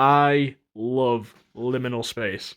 I love liminal space.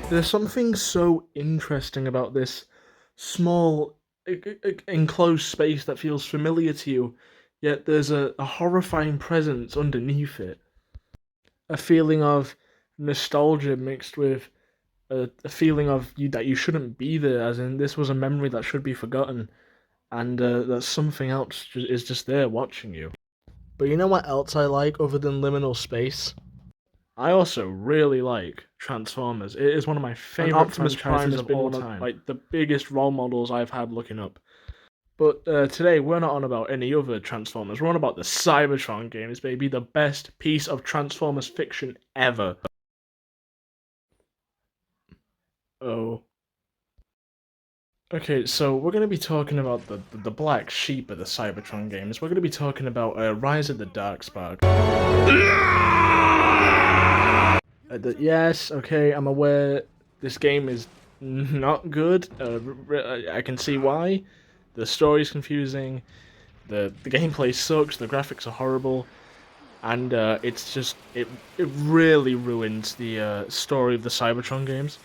There's something so interesting about this small, enclosed space that feels familiar to you, yet there's a horrifying presence underneath it. A feeling of nostalgia mixed with a feeling of you that you shouldn't be there, as in this was a memory that should be forgotten, and that something else is just there watching you. But you know what else I like other than liminal space? I also really like Transformers. It is one of my favorite Optimus Prime has been one of like the biggest role models I've had looking up. But today we're not on about any other Transformers. We're on about the Cybertron games, baby, the best piece of Transformers fiction ever. Oh. Okay, so we're going to be talking about the black sheep of the Cybertron games. We're going to be talking about Rise of the Darkspark. Yes, okay, I'm aware this game is not good. I can see why. The story's confusing. The gameplay sucks. The graphics are horrible, and it's just it really ruins the story of the Cybertron games.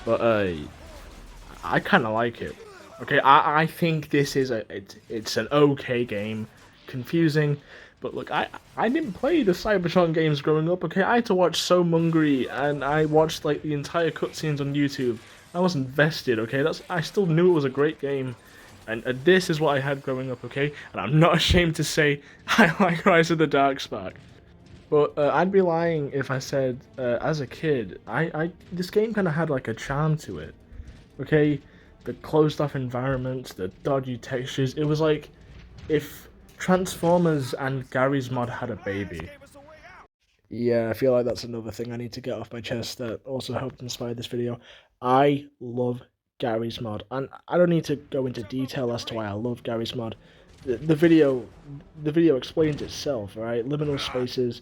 But I kind of like it. Okay, I think this is it's an okay game, confusing, but look, I didn't play the Cybertron games growing up. Okay, I had to watch So Mungry, and I watched like the entire cutscenes on YouTube. I was invested. Okay, I still knew it was a great game, and this is what I had growing up. Okay, and I'm not ashamed to say I like Rise of the Darkspark. But I'd be lying if I said, as a kid, this game kind of had like a charm to it. Okay, the closed off environments, the dodgy textures. It was like if Transformers and Gary's Mod had a baby. Yeah, I feel like that's another thing I need to get off my chest that also helped inspire this video. I love Gary's Mod, and I don't need to go into detail as to why I love Gary's Mod. The video explains itself, right? Liminal spaces,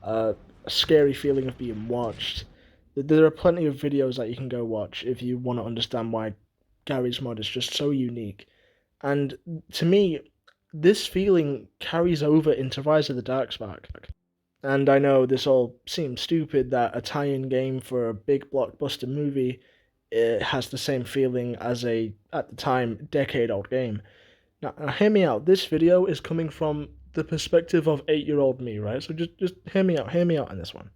a scary feeling of being watched. There are plenty of videos that you can go watch if you want to understand why Gary's Mod is just so unique. And to me, this feeling carries over into Rise of the Darkspark. And I know this all seems stupid that a tie-in game for a big blockbuster movie has the same feeling as a, at the time, decade-old game. Now, hear me out. This video is coming from the perspective of 8-year-old me, right? So just hear me out on this one.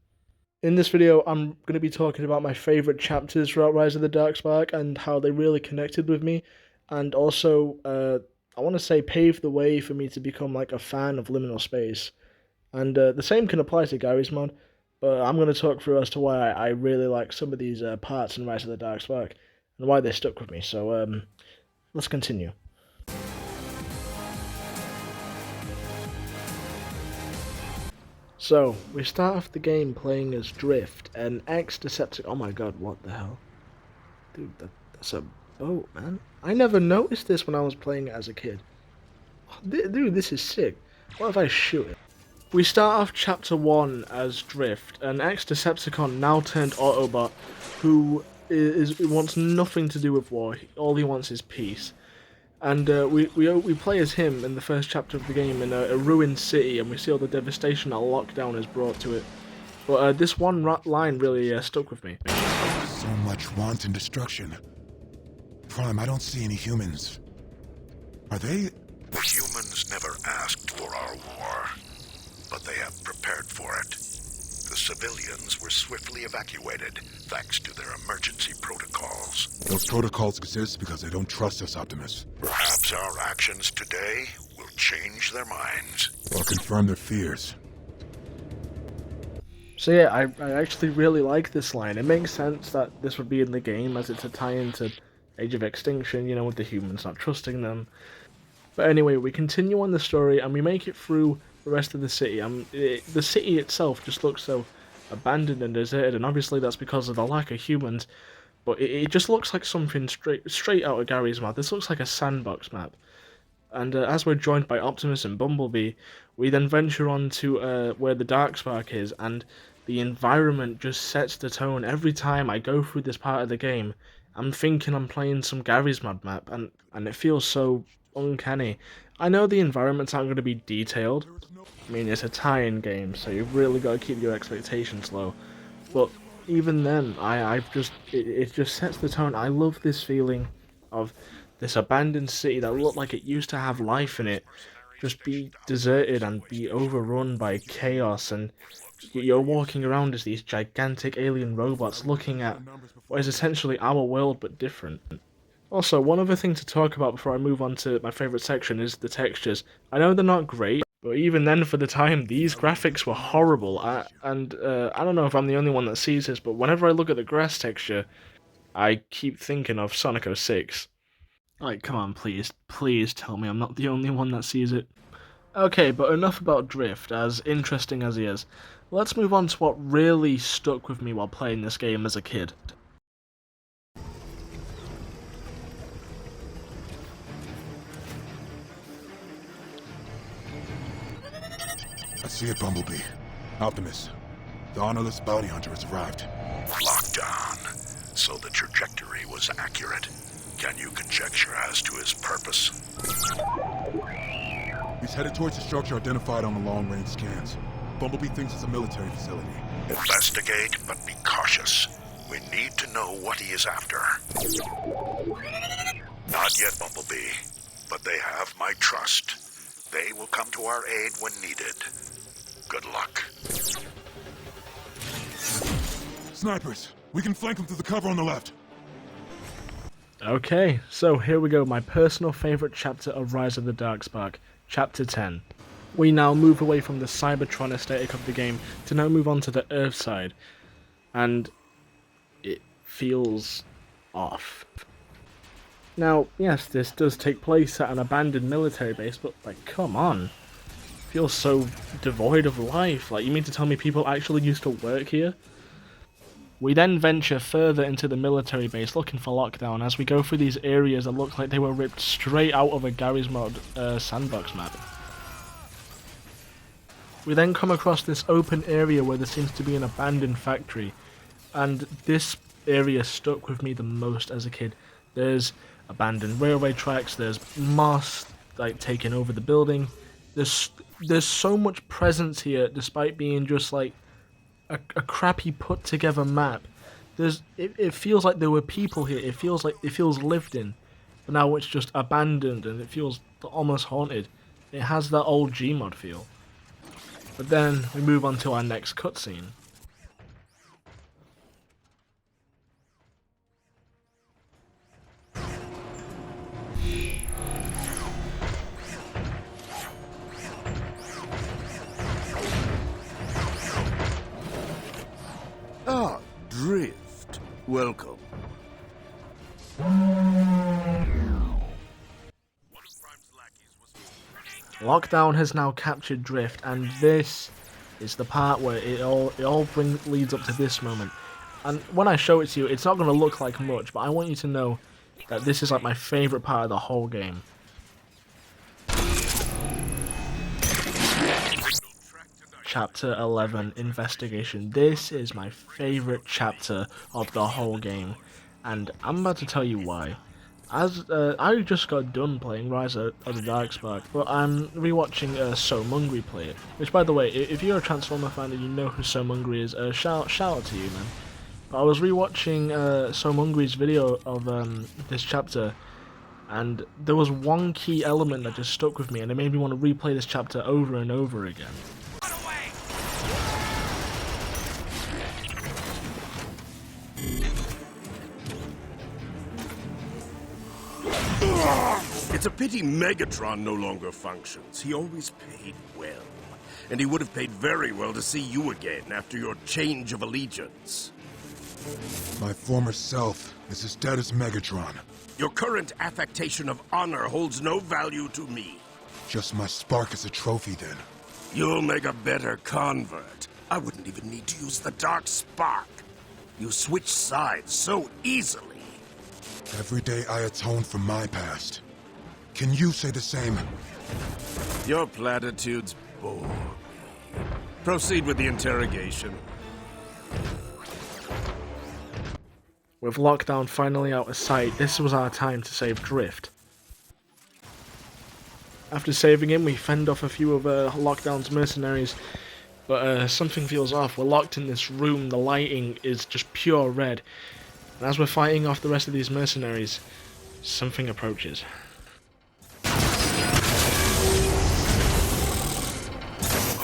In this video, I'm going to be talking about my favourite chapters throughout Rise of the Darkspark and how they really connected with me, and also, I want to say paved the way for me to become like a fan of liminal space. And the same can apply to Gary's Mod, but I'm going to talk through as to why I really like some of these parts in Rise of the Darkspark, and why they stuck with me, so let's continue. So, we start off the game playing as Drift, an ex-Decepticon. Oh my god, what the hell? Dude, that's a boat, man. I never noticed this when I was playing it as a kid. Dude, this is sick. What if I shoot it? We start off Chapter 1 as Drift, an ex-Decepticon now turned Autobot who wants nothing to do with war. All he wants is peace. And we play as him in the first chapter of the game in a ruined city, and we see all the devastation that lockdown has brought to it. But this one line really stuck with me. So much want and destruction. Prime, I don't see any humans. Are they? The humans never asked for our war, but they have prepared for it. The civilians were swiftly evacuated thanks to their emergency protocols. Those protocols exist because they don't trust us, Optimus. Perhaps our actions today will change their minds. Or confirm their fears. So yeah, I actually really like this line. It makes sense that this would be in the game as it's a tie-in to Age of Extinction, you know, with the humans not trusting them. But anyway, we continue on the story and we make it through the rest of the city. The city itself just looks so abandoned and deserted, and obviously that's because of the lack of humans. But it just looks like something straight out of Gary's map. This looks like a sandbox map. And as we're joined by Optimus and Bumblebee, we then venture on to where the Darkspark is, and The environment just sets the tone. Every time I go through this part of the game, I'm thinking I'm playing some Garry's Mod map, and it feels so uncanny. I know the environments aren't going to be detailed. I mean, it's a tie-in game, so you've really got to keep your expectations low. But even then, it just sets the tone. I love this feeling of this abandoned city that looked like it used to have life in it, just be deserted and be overrun by chaos, and you're walking around as these gigantic alien robots looking at what is essentially our world but different. Also, one other thing to talk about before I move on to my favourite section is the textures. I know they're not great, but even then for the time, these graphics were horrible. I don't know if I'm the only one that sees this, but whenever I look at the grass texture, I keep thinking of Sonic 06. Like, come on, please tell me I'm not the only one that sees it. Okay, but enough about Drift, as interesting as he is. Let's move on to what really stuck with me while playing this game as a kid. I see it, Bumblebee. Optimus. The honorless bounty hunter has arrived. Locked on, so the trajectory was accurate. Can you conjecture as to his purpose? He's headed towards the structure identified on the long-range scans. Bumblebee thinks it's a military facility. Investigate, but be cautious. We need to know what he is after. Not yet, Bumblebee, but they have my trust. They will come to our aid when needed. Good luck. Snipers! We can flank them through the cover on the left. Okay, so here we go, my personal favourite chapter of Rise of the Darkspark, Chapter 10. We now move away from the Cybertron aesthetic of the game to now move on to the Earth side, and it feels off. Now, yes, this does take place at an abandoned military base, but, like, come on. It feels so devoid of life. Like, you mean to tell me people actually used to work here? We then venture further into the military base looking for Lockdown as we go through these areas that look like they were ripped straight out of a Garry's Mod sandbox map. We then come across this open area where there seems to be an abandoned factory, and this area stuck with me the most as a kid. There's abandoned railway tracks, there's moss like taking over the building. There's so much presence here despite being just like a crappy put together map. It feels like there were people here. It feels lived in, but now it's just abandoned and it feels almost haunted. It has that old Gmod feel. But then we move on to our next cutscene. Ah, Drift. Welcome. Lockdown has now captured Drift, and this is the part where it all leads up to this moment. And when I show it to you, it's not going to look like much, but I want you to know that this is like my favourite part of the whole game. Chapter 11, Investigation. This is my favourite chapter of the whole game, and I'm about to tell you why. As I just got done playing Rise of the Darkspark, but I'm rewatching So Mungry play it. Which, by the way, if you're a Transformer fan and you know who So Mungry is, shout out to you, man. But I was rewatching So Mungry's video of this chapter, and there was one key element that just stuck with me, and it made me want to replay this chapter over and over again. It's a pity Megatron no longer functions. He always paid well. And he would have paid very well to see you again after your change of allegiance. My former self is as dead as Megatron. Your current affectation of honor holds no value to me. Just my spark as a trophy, then. You'll make a better convert. I wouldn't even need to use the Dark Spark. You switch sides so easily. Every day I atone for my past. Can you say the same? Your platitudes bore me. Proceed with the interrogation. With Lockdown finally out of sight, this was our time to save Drift. After saving him, we fend off a few of Lockdown's mercenaries, but something feels off. We're locked in this room, the lighting is just pure red, and as we're fighting off the rest of these mercenaries, something approaches.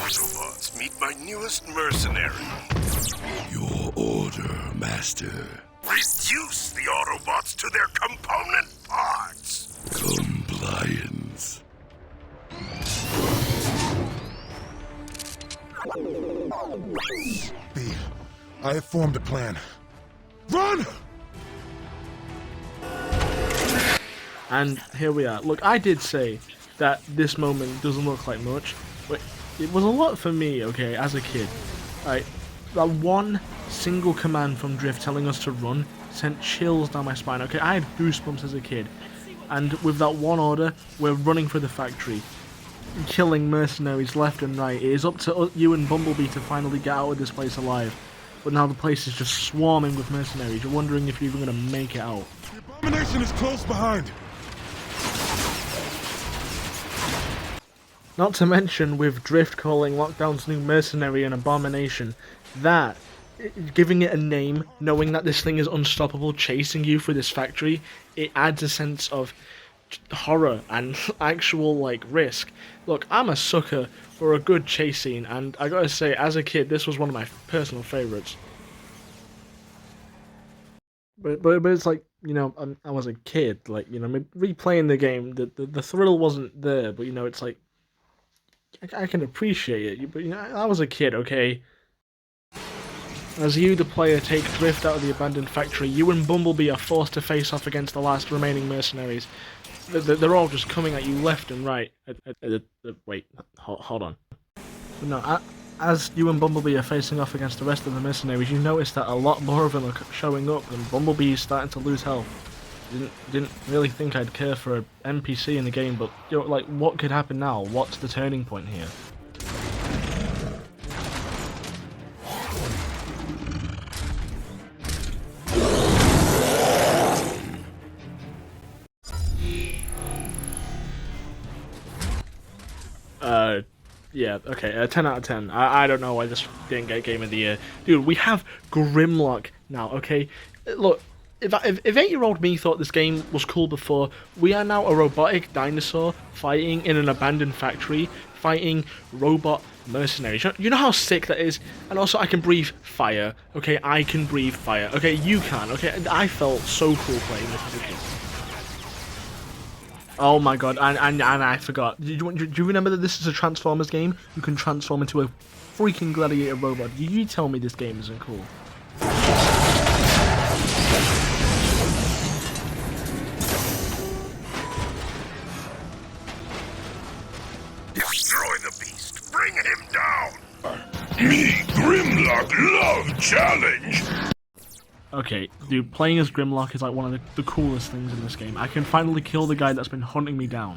Autobots, meet my newest mercenary. Your order, Master. Reduce the Autobots to their component parts. Compliance. B, I have formed a plan. Run! And here we are. Look, I did say that this moment doesn't look like much, but it was a lot for me, okay, as a kid. Right, that one single command from Drift telling us to run sent chills down my spine, okay? I had goosebumps as a kid. And with that one order, we're running for the factory, killing mercenaries left and right. It is up to you and Bumblebee to finally get out of this place alive. But now the place is just swarming with mercenaries. You're wondering if you're even going to make it out. The abomination is close behind. Not to mention with Drift calling Lockdown's new mercenary an abomination. That, giving it a name, knowing that this thing is unstoppable, chasing you through this factory, it adds a sense of horror and actual, like, risk. Look, I'm a sucker for a good chase scene, and I gotta say, as a kid, this was one of my personal favourites. But it's like, you know, I was a kid, like, you know, replaying the game, the thrill wasn't there, but, you know, it's like, I can appreciate it, but, you know, I was a kid, okay? As you, the player, take Drift out of the abandoned factory, you and Bumblebee are forced to face off against the last remaining mercenaries. They're all just coming at you left and right. Wait, hold on. No, as you and Bumblebee are facing off against the rest of the mercenaries, you notice that a lot more of them are showing up, and Bumblebee is starting to lose health. Didn't really think I'd care for an NPC in the game, but, you know, like, what could happen now? What's the turning point here? Yeah, okay, 10 out of 10. I don't know why this didn't get Game of the Year. Dude, we have Grimlock now, okay? Look, if 8-year-old me thought this game was cool before, we are now a robotic dinosaur fighting in an abandoned factory, fighting robot mercenaries. You know how sick that is? And also, I can breathe fire, okay? I can breathe fire, okay? You can, okay? I felt so cool playing this as a kid. Oh my god, and I forgot. Do you remember that this is a Transformers game? You can transform into a freaking gladiator robot. You tell me this game isn't cool. Destroy the beast. Bring him down. Me, Grimlock, love challenge. Okay, dude, playing as Grimlock is like one of the coolest things in this game. I can finally kill the guy that's been hunting me down.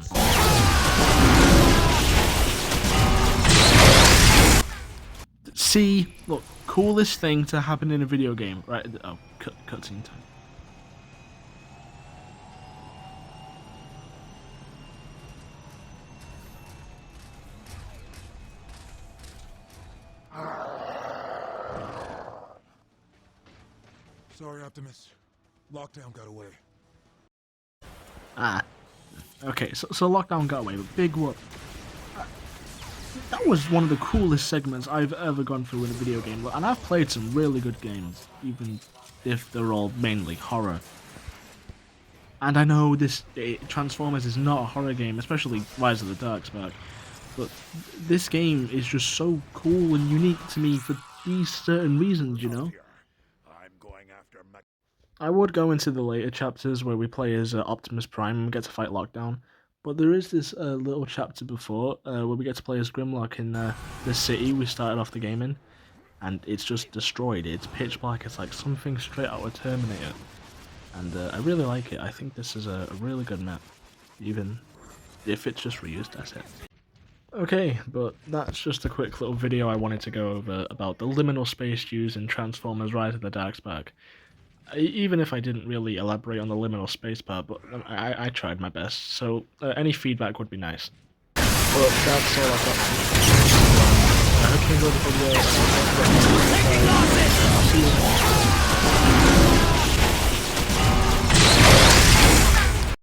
See, look, coolest thing to happen in a video game, right? Oh, cutscene time. Sorry, Optimus. Lockdown got away. Okay, so Lockdown got away, but big whoop. That was one of the coolest segments I've ever gone through in a video game, and I've played some really good games, even if they're all mainly horror. And I know Transformers is not a horror game, especially Rise of the Darkspark, but this game is just so cool and unique to me for these certain reasons, you know? I would go into the later chapters where we play as Optimus Prime and get to fight Lockdown, but there is this little chapter before where we get to play as Grimlock in the city we started off the game in, and it's just destroyed. It's pitch black. It's like something straight out of Terminator, and I really like it. I think this is a really good map, even if it's just reused assets. Okay, but that's just a quick little video I wanted to go over about the liminal space used in Transformers Rise of the Darkspark. even if I didn't really elaborate on the liminal space part, but I tried my best, so any feedback would be nice. But that's all I've got. I hope you enjoyed the video.